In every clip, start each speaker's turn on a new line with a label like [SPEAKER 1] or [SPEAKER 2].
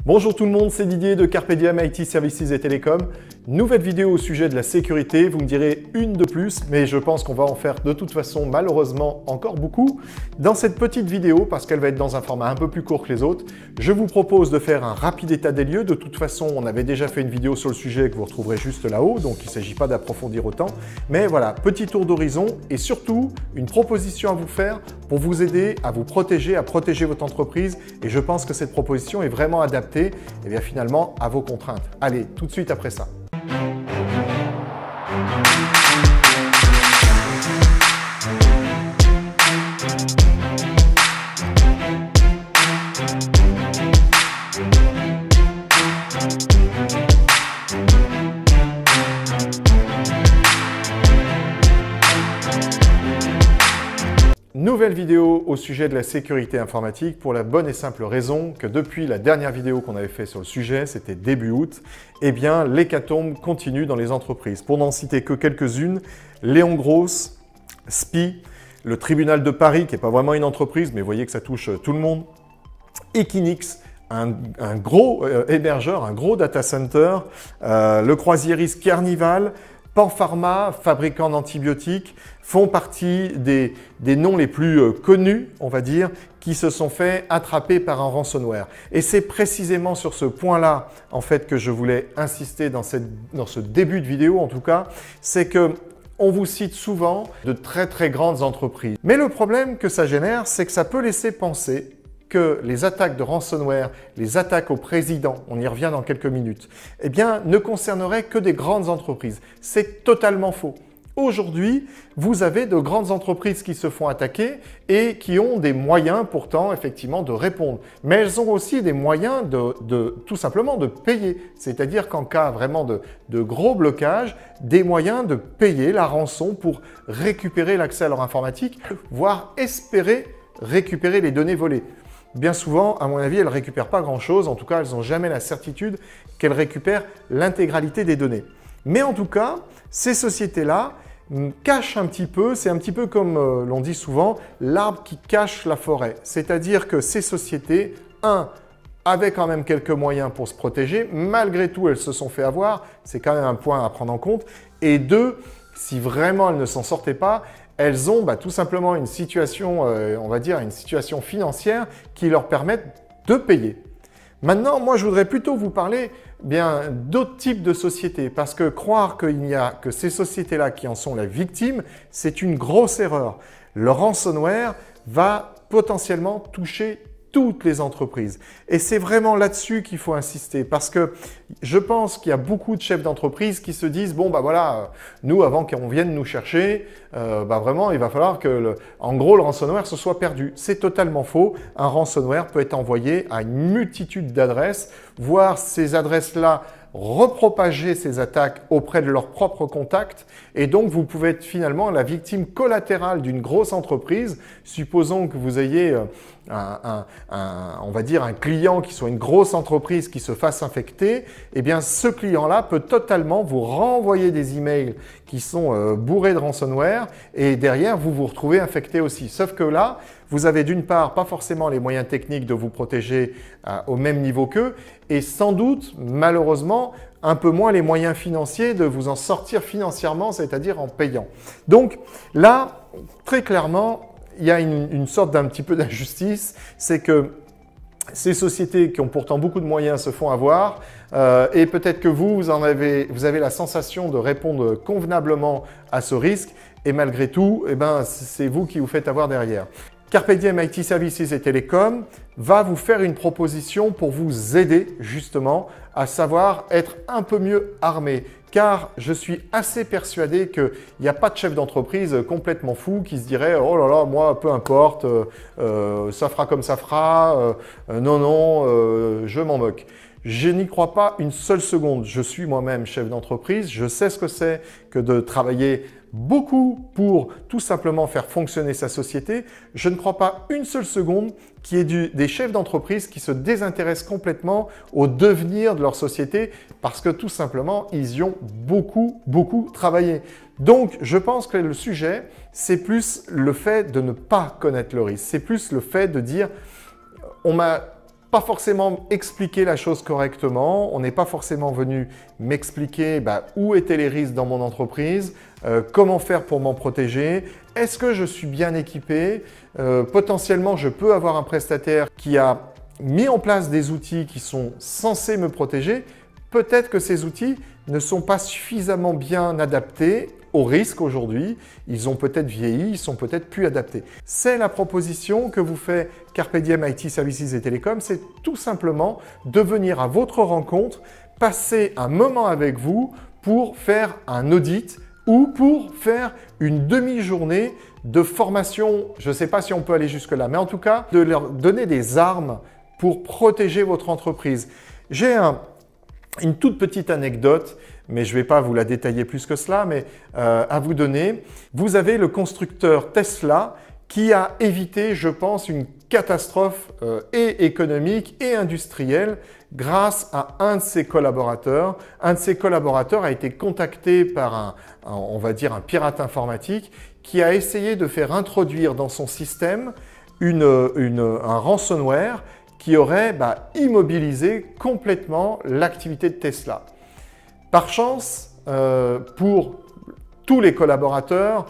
[SPEAKER 1] Bonjour tout le monde, c'est Didier de Carpe Diem IT Services et Télécom. Nouvelle vidéo au sujet de la sécurité, vous me direz une de plus, mais je pense qu'on va en faire de toute façon malheureusement encore beaucoup. Dans cette petite vidéo, parce qu'elle va être dans un format un peu plus court que les autres, je vous propose de faire un rapide état des lieux. De toute façon, on avait déjà fait une vidéo sur le sujet que vous retrouverez juste là-haut, donc il ne s'agit pas d'approfondir autant. Mais voilà, petit tour d'horizon et surtout une proposition à vous faire pour vous aider à vous protéger, à protéger votre entreprise. Et je pense que cette proposition est vraiment adaptée et bien finalement à vos contraintes. Allez, tout de suite après ça. Nouvelle vidéo au sujet de la sécurité informatique pour la bonne et simple raison que depuis la dernière vidéo qu'on avait fait sur le sujet, c'était début août, eh bien l'hécatombe continue dans les entreprises. Pour n'en citer que quelques-unes, Léon Gross, SPI, le tribunal de Paris, qui n'est pas vraiment une entreprise, mais vous voyez que ça touche tout le monde, Equinix, un gros hébergeur, un gros data center, le croisiériste Carnival, Panpharma, fabricant d'antibiotiques, font partie des noms les plus connus, on va dire, qui se sont fait attraper par un ransomware. Et c'est précisément sur ce point-là, en fait, que je voulais insister dans ce début de vidéo, en tout cas, c'est que on vous cite souvent de très grandes entreprises. Mais le problème que ça génère, c'est que ça peut laisser penser que les attaques de ransomware, les attaques au président, on y revient dans quelques minutes, eh bien, ne concerneraient que des grandes entreprises. C'est totalement faux. Aujourd'hui, vous avez de grandes entreprises qui se font attaquer et qui ont des moyens pourtant effectivement de répondre. Mais elles ont aussi des moyens tout simplement de payer. C'est-à-dire qu'en cas vraiment de gros blocage, des moyens de payer la rançon pour récupérer l'accès à leur informatique, voire espérer récupérer les données volées. Bien souvent, à mon avis, elles ne récupèrent pas grand-chose. En tout cas, elles n'ont jamais la certitude qu'elles récupèrent l'intégralité des données. Mais en tout cas, ces sociétés-là cachent un petit peu, c'est un petit peu comme l'on dit souvent, l'arbre qui cache la forêt. C'est-à-dire que ces sociétés, avaient quand même quelques moyens pour se protéger. Malgré tout, elles se sont fait avoir. C'est quand même un point à prendre en compte. Et deux, si vraiment elles ne s'en sortaient pas, elles ont tout simplement une situation, on va dire, une situation financière qui leur permet de payer. Maintenant, moi, je voudrais plutôt vous parler d'autres types de sociétés parce que croire qu'il n'y a que ces sociétés-là qui en sont la victime, c'est une grosse erreur. Le ransomware va potentiellement toucher toutes les entreprises. Et c'est vraiment là-dessus qu'il faut insister parce que je pense qu'il y a beaucoup de chefs d'entreprise qui se disent « Bon, voilà, nous, avant qu'on vienne nous chercher, vraiment, il va falloir que, en gros, le ransomware se soit perdu. » C'est totalement faux. Un ransomware peut être envoyé à une multitude d'adresses, voire ces adresses-là repropager ces attaques auprès de leurs propres contacts et donc vous pouvez être finalement la victime collatérale d'une grosse entreprise. Supposons que vous ayez on va dire un client qui soit une grosse entreprise qui se fasse infecter, eh bien ce client-là peut totalement vous renvoyer des emails qui sont bourrés de ransomware et derrière vous vous retrouvez infecté aussi. Sauf que là, vous avez d'une part pas forcément les moyens techniques de vous protéger au même niveau qu'eux et sans doute, malheureusement, un peu moins les moyens financiers de vous en sortir financièrement, c'est-à-dire en payant. Donc là, très clairement, il y a une sorte d'un petit peu d'injustice, c'est que ces sociétés qui ont pourtant beaucoup de moyens se font avoir et peut-être que vous avez la sensation de répondre convenablement à ce risque et malgré tout, c'est vous qui vous faites avoir derrière. Carpe Diem IT Services et Télécom va vous faire une proposition pour vous aider justement à savoir être un peu mieux armé. Car je suis assez persuadé qu'il n'y a pas de chef d'entreprise complètement fou qui se dirait « Oh là là, moi, peu importe, ça fera comme ça fera, non, je m'en moque ». Je n'y crois pas une seule seconde. Je suis moi-même chef d'entreprise. Je sais ce que c'est que de travailler beaucoup pour tout simplement faire fonctionner sa société. Je ne crois pas une seule seconde qu'il y ait des chefs d'entreprise qui se désintéressent complètement au devenir de leur société parce que tout simplement, ils y ont beaucoup travaillé. Donc, je pense que le sujet, c'est plus le fait de ne pas connaître le risque. C'est plus le fait de dire « on m'a pas forcément expliqué la chose correctement, on n'est pas forcément venu m'expliquer où étaient les risques dans mon entreprise, comment faire pour m'en protéger, est-ce que je suis bien équipé, potentiellement je peux avoir un prestataire qui a mis en place des outils qui sont censés me protéger, peut-être que ces outils ne sont pas suffisamment bien adaptés aux risques aujourd'hui, ils ont peut-être vieilli, ils sont peut-être plus adaptés. C'est la proposition que vous fait Carpe Diem IT Services et Télécom, c'est tout simplement de venir à votre rencontre, passer un moment avec vous pour faire un audit ou pour faire une demi-journée de formation, je ne sais pas si on peut aller jusque-là, mais en tout cas, de leur donner des armes pour protéger votre entreprise. J'ai une toute petite anecdote, mais je ne vais pas vous la détailler plus que cela, mais à vous donner. Vous avez le constructeur Tesla qui a évité, je pense, une catastrophe et économique et industrielle grâce à un de ses collaborateurs. Un de ses collaborateurs a été contacté par on va dire un pirate informatique qui a essayé de faire introduire dans son système un ransomware qui aurait immobilisé complètement l'activité de Tesla. Par chance, pour tous les collaborateurs,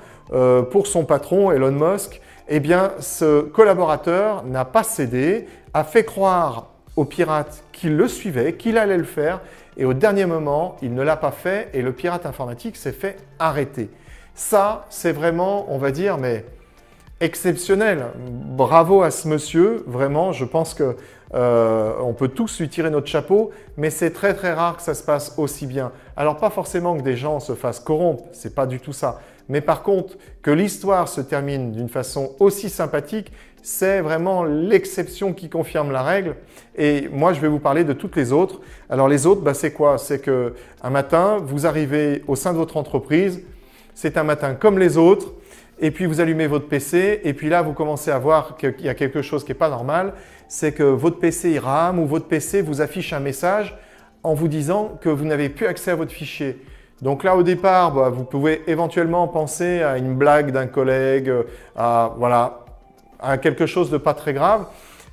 [SPEAKER 1] pour son patron Elon Musk, eh bien, ce collaborateur n'a pas cédé, a fait croire au pirate qu'il le suivait, qu'il allait le faire, et au dernier moment, il ne l'a pas fait et le pirate informatique s'est fait arrêter. Ça, c'est vraiment, on va dire, mais exceptionnel. Bravo à ce monsieur, vraiment, je pense que on peut tous lui tirer notre chapeau, mais c'est très très rare que ça se passe aussi bien. Alors pas forcément que des gens se fassent corrompre, c'est pas du tout ça. Mais par contre, que l'histoire se termine d'une façon aussi sympathique, c'est vraiment l'exception qui confirme la règle. Et moi, je vais vous parler de toutes les autres. Alors les autres, c'est quoi? C'est qu'un matin, vous arrivez au sein de votre entreprise, c'est un matin comme les autres, et puis vous allumez votre PC, et puis là, vous commencez à voir qu'il y a quelque chose qui n'est pas normal, c'est que votre PC il rame ou votre PC vous affiche un message en vous disant que vous n'avez plus accès à votre fichier. Donc là, au départ, vous pouvez éventuellement penser à une blague d'un collègue, à quelque chose de pas très grave.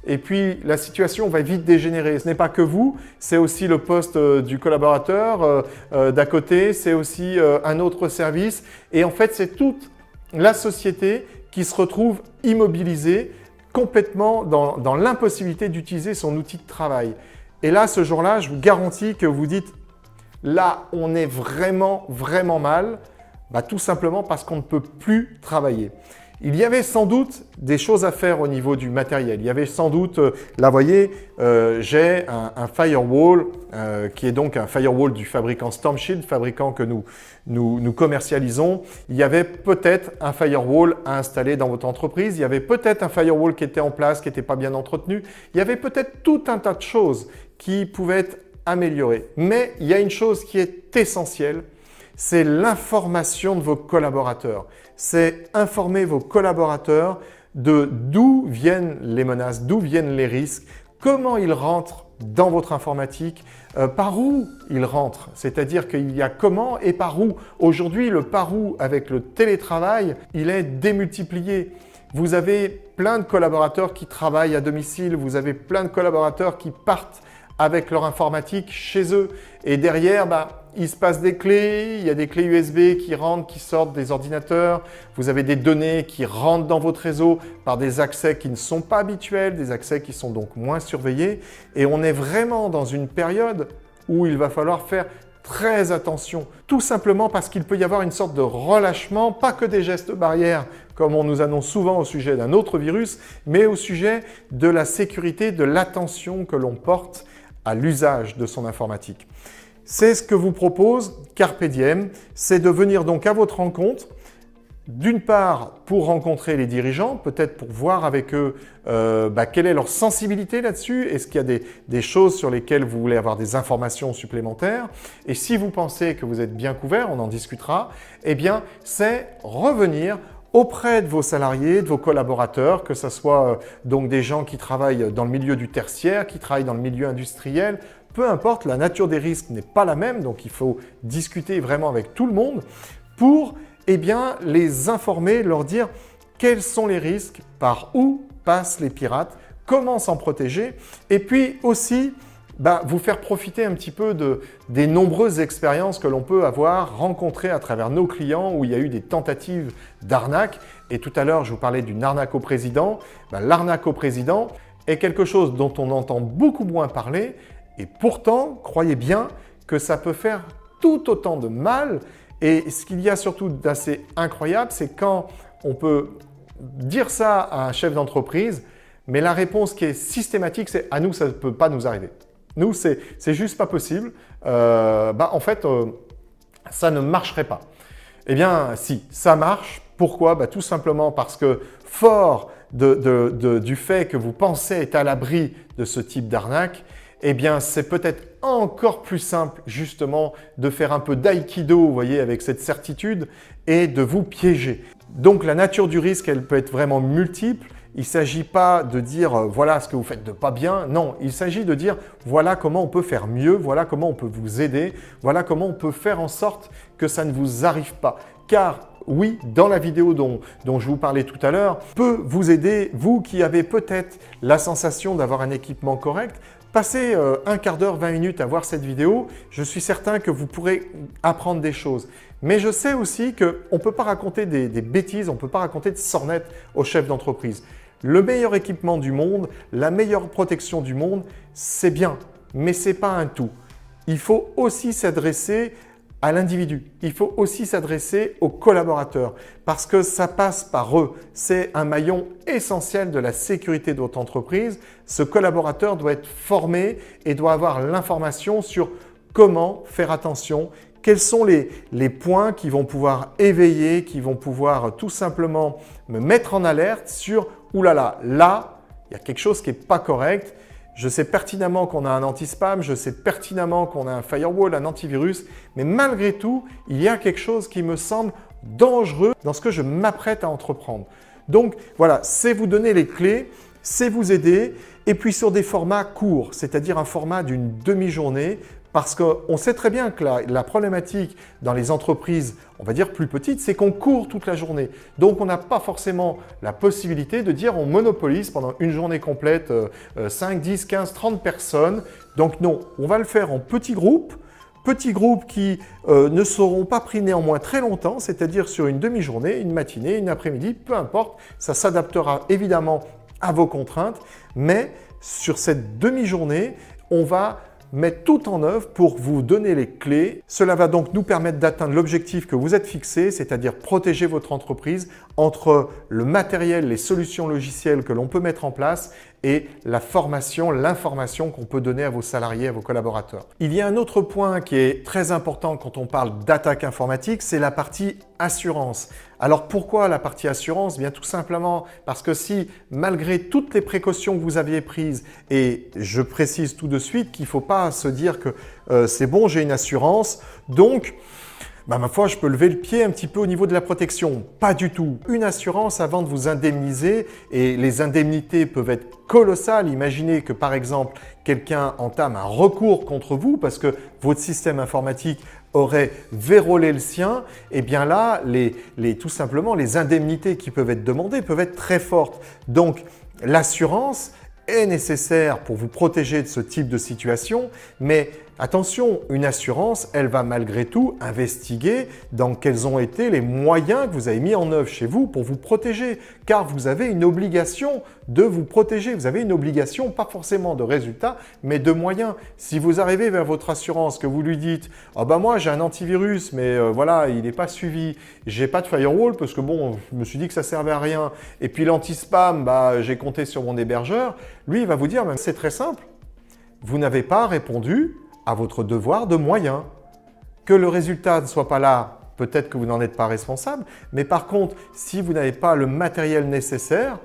[SPEAKER 1] Et puis, la situation va vite dégénérer. Ce n'est pas que vous, c'est aussi le poste du collaborateur d'à côté, c'est aussi un autre service. Et en fait, c'est toute la société qui se retrouve immobilisée complètement dans l'impossibilité d'utiliser son outil de travail. Et là, ce jour-là, je vous garantis que vous dites « là, on est vraiment, vraiment mal », tout simplement parce qu'on ne peut plus travailler. Il y avait sans doute des choses à faire au niveau du matériel. Il y avait sans doute, là vous voyez, j'ai un firewall qui est donc un firewall du fabricant Storm Shield, fabricant que nous commercialisons. Il y avait peut-être un firewall à installer dans votre entreprise. Il y avait peut-être un firewall qui était en place, qui n'était pas bien entretenu. Il y avait peut-être tout un tas de choses qui pouvaient être améliorées. Mais il y a une chose qui est essentielle, c'est l'information de vos collaborateurs. C'est informer vos collaborateurs de d'où viennent les menaces, d'où viennent les risques, comment ils rentrent dans votre informatique, par où ils rentrent. C'est-à-dire qu'il y a comment et par où. Aujourd'hui, le par où avec le télétravail, il est démultiplié. Vous avez plein de collaborateurs qui travaillent à domicile, vous avez plein de collaborateurs qui partent avec leur informatique chez eux. Et derrière, il se passe des clés, il y a des clés USB qui rentrent, qui sortent des ordinateurs. Vous avez des données qui rentrent dans votre réseau par des accès qui ne sont pas habituels, des accès qui sont donc moins surveillés. Et on est vraiment dans une période où il va falloir faire très attention, tout simplement parce qu'il peut y avoir une sorte de relâchement, pas que des gestes barrières, comme on nous annonce souvent au sujet d'un autre virus, mais au sujet de la sécurité, de l'attention que l'on porte à l'usage de son informatique. C'est ce que vous propose Carpe Diem, c'est de venir donc à votre rencontre, d'une part pour rencontrer les dirigeants, peut-être pour voir avec eux quelle est leur sensibilité là-dessus, est-ce qu'il y a des choses sur lesquelles vous voulez avoir des informations supplémentaires, et si vous pensez que vous êtes bien couvert, on en discutera, eh bien c'est revenir auprès de vos salariés, de vos collaborateurs, que ce soit donc des gens qui travaillent dans le milieu du tertiaire, qui travaillent dans le milieu industriel, peu importe, la nature des risques n'est pas la même, donc il faut discuter vraiment avec tout le monde pour les informer, leur dire quels sont les risques, par où passent les pirates, comment s'en protéger, et puis aussi vous faire profiter un petit peu des nombreuses expériences que l'on peut avoir rencontrées à travers nos clients où il y a eu des tentatives d'arnaque. Et tout à l'heure, je vous parlais d'une arnaque au président. L'arnaque au président est quelque chose dont on entend beaucoup moins parler, et pourtant, croyez bien que ça peut faire tout autant de mal. Et ce qu'il y a surtout d'assez incroyable, c'est quand on peut dire ça à un chef d'entreprise, mais la réponse qui est systématique, c'est « à nous, ça ne peut pas nous arriver ». Nous, c'est juste pas possible. En fait, ça ne marcherait pas. Eh bien, si, ça marche. Pourquoi? Tout simplement parce que fort du fait que vous pensez être à l'abri de ce type d'arnaque, eh bien, c'est peut-être encore plus simple, justement, de faire un peu d'aïkido, vous voyez, avec cette certitude, et de vous piéger. Donc, la nature du risque, elle peut être vraiment multiple. Il ne s'agit pas de dire voilà ce que vous faites de pas bien. Non, il s'agit de dire voilà comment on peut faire mieux, voilà comment on peut vous aider, voilà comment on peut faire en sorte que ça ne vous arrive pas. Car oui, dans la vidéo dont je vous parlais tout à l'heure, peut vous aider, vous qui avez peut-être la sensation d'avoir un équipement correct. Passez un quart d'heure, 20 minutes à voir cette vidéo, je suis certain que vous pourrez apprendre des choses. Mais je sais aussi qu'on ne peut pas raconter des bêtises, on ne peut pas raconter de sornettes aux chefs d'entreprise. Le meilleur équipement du monde, la meilleure protection du monde, c'est bien, mais ce n'est pas un tout. Il faut aussi s'adresser à l'individu. Il faut aussi s'adresser aux collaborateurs parce que ça passe par eux. C'est un maillon essentiel de la sécurité de votre entreprise. Ce collaborateur doit être formé et doit avoir l'information sur comment faire attention, quels sont les points qui vont pouvoir éveiller, qui vont pouvoir tout simplement me mettre en alerte sur « oulala, là, il y a quelque chose qui n'est pas correct ». Je sais pertinemment qu'on a un anti-spam, je sais pertinemment qu'on a un firewall, un antivirus, mais malgré tout, il y a quelque chose qui me semble dangereux dans ce que je m'apprête à entreprendre. Donc voilà, c'est vous donner les clés, c'est vous aider, et puis sur des formats courts, c'est-à-dire un format d'une demi-journée, parce qu'on sait très bien que la problématique dans les entreprises, on va dire plus petites, c'est qu'on court toute la journée. Donc, on n'a pas forcément la possibilité de dire on monopolise pendant une journée complète 5, 10, 15, 30 personnes. Donc non, on va le faire en petits groupes qui ne seront pas pris néanmoins très longtemps, c'est-à-dire sur une demi-journée, une matinée, une après-midi, peu importe. Ça s'adaptera évidemment à vos contraintes, mais sur cette demi-journée, on va mettre tout en œuvre pour vous donner les clés. Cela va donc nous permettre d'atteindre l'objectif que vous êtes fixé, c'est-à-dire protéger votre entreprise entre le matériel, les solutions logicielles que l'on peut mettre en place et la formation, l'information qu'on peut donner à vos salariés, à vos collaborateurs. Il y a un autre point qui est très important quand on parle d'attaque informatique, c'est la partie assurance. Alors pourquoi la partie assurance? Bien tout simplement parce que si malgré toutes les précautions que vous aviez prises, et je précise tout de suite qu'il ne faut pas se dire que c'est bon, j'ai une assurance, donc ma foi, je peux lever le pied un petit peu au niveau de la protection. Pas du tout. Une assurance avant de vous indemniser, et les indemnités peuvent être colossales. Imaginez que par exemple, quelqu'un entame un recours contre vous parce que votre système informatique aurait vérolé le sien, et bien là, tout simplement, les indemnités qui peuvent être demandées peuvent être très fortes. Donc, l'assurance est nécessaire pour vous protéger de ce type de situation, mais attention, une assurance, elle va malgré tout investiguer dans quels ont été les moyens que vous avez mis en œuvre chez vous pour vous protéger, car vous avez une obligation de vous protéger. Vous avez une obligation, pas forcément de résultat, mais de moyens. Si vous arrivez vers votre assurance, que vous lui dites « Ah moi j'ai un antivirus, mais voilà, il n'est pas suivi, j'ai pas de firewall parce que bon, je me suis dit que ça servait à rien, et puis l'anti-spam, j'ai compté sur mon hébergeur », lui il va vous dire « C'est très simple, vous n'avez pas répondu à votre devoir de moyens. Que le résultat ne soit pas là, peut-être que vous n'en êtes pas responsable, mais par contre, si vous n'avez pas le matériel nécessaire,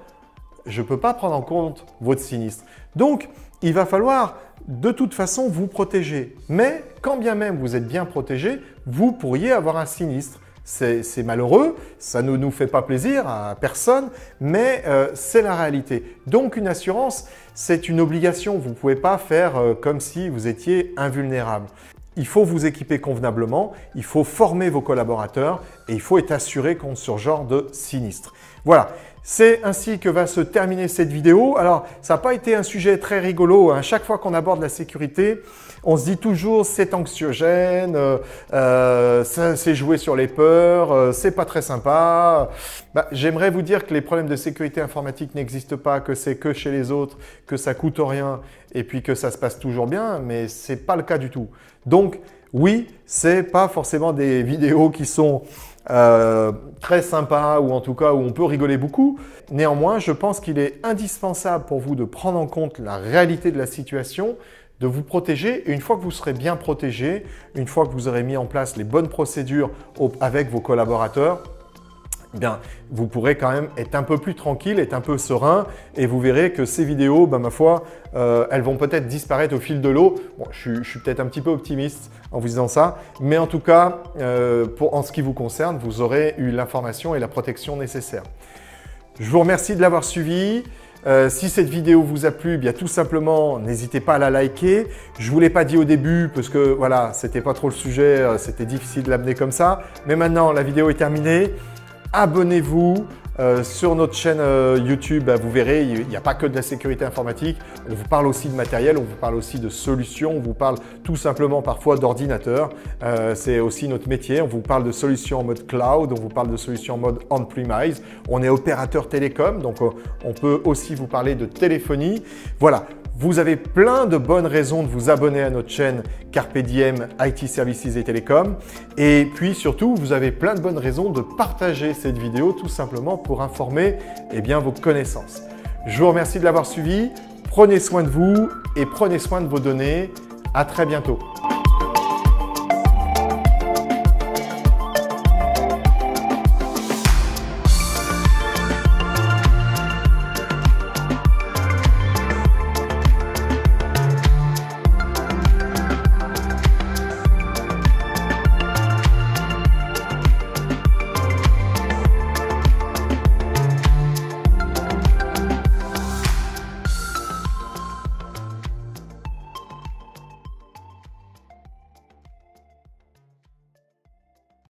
[SPEAKER 1] je ne peux pas prendre en compte votre sinistre. » Donc, il va falloir de toute façon vous protéger. Mais quand bien même vous êtes bien protégé, vous pourriez avoir un sinistre. C'est malheureux, ça ne nous fait pas plaisir à personne, mais c'est la réalité. Donc une assurance, c'est une obligation. Vous ne pouvez pas faire comme si vous étiez invulnérable. Il faut vous équiper convenablement, il faut former vos collaborateurs et il faut être assuré contre ce genre de sinistre. Voilà, C'est ainsi que va se terminer cette vidéo. Alors, ça n'a pas été un sujet très rigolo, hein. Chaque fois qu'on aborde la sécurité, on se dit toujours c'est anxiogène, c'est jouer sur les peurs, c'est pas très sympa. J'aimerais vous dire que les problèmes de sécurité informatique n'existent pas, que c'est que chez les autres, que ça coûte rien et puis que ça se passe toujours bien, mais ce n'est pas le cas du tout. Donc, oui, ce n'est pas forcément des vidéos qui sont très sympa ou en tout cas où on peut rigoler beaucoup. Néanmoins, je pense qu'il est indispensable pour vous de prendre en compte la réalité de la situation, de vous protéger et une fois que vous serez bien protégé, une fois que vous aurez mis en place les bonnes procédures avec vos collaborateurs, eh bien, vous pourrez quand même être un peu plus tranquille, être un peu serein et vous verrez que ces vidéos, ma foi, elles vont peut-être disparaître au fil de l'eau. Bon, je suis peut-être un petit peu optimiste en vous disant ça, mais en tout cas, en ce qui vous concerne, vous aurez eu l'information et la protection nécessaire. Je vous remercie de l'avoir suivi. Si cette vidéo vous a plu, bien tout simplement, n'hésitez pas à la liker. Je ne vous l'ai pas dit au début parce que voilà, c'était pas trop le sujet, c'était difficile de l'amener comme ça. Mais maintenant, la vidéo est terminée. Abonnez-vous sur notre chaîne YouTube, vous verrez, il n'y a pas que de la sécurité informatique, on vous parle aussi de matériel, on vous parle aussi de solutions, on vous parle tout simplement parfois d'ordinateurs, c'est aussi notre métier, on vous parle de solutions en mode cloud, on vous parle de solutions en mode on-premise, on est opérateur télécom, donc on peut aussi vous parler de téléphonie. Voilà. Vous avez plein de bonnes raisons de vous abonner à notre chaîne Carpe Diem IT Services et Télécom. Et puis surtout, vous avez plein de bonnes raisons de partager cette vidéo tout simplement pour informer vos connaissances. Je vous remercie de l'avoir suivi. Prenez soin de vous et prenez soin de vos données. À très bientôt.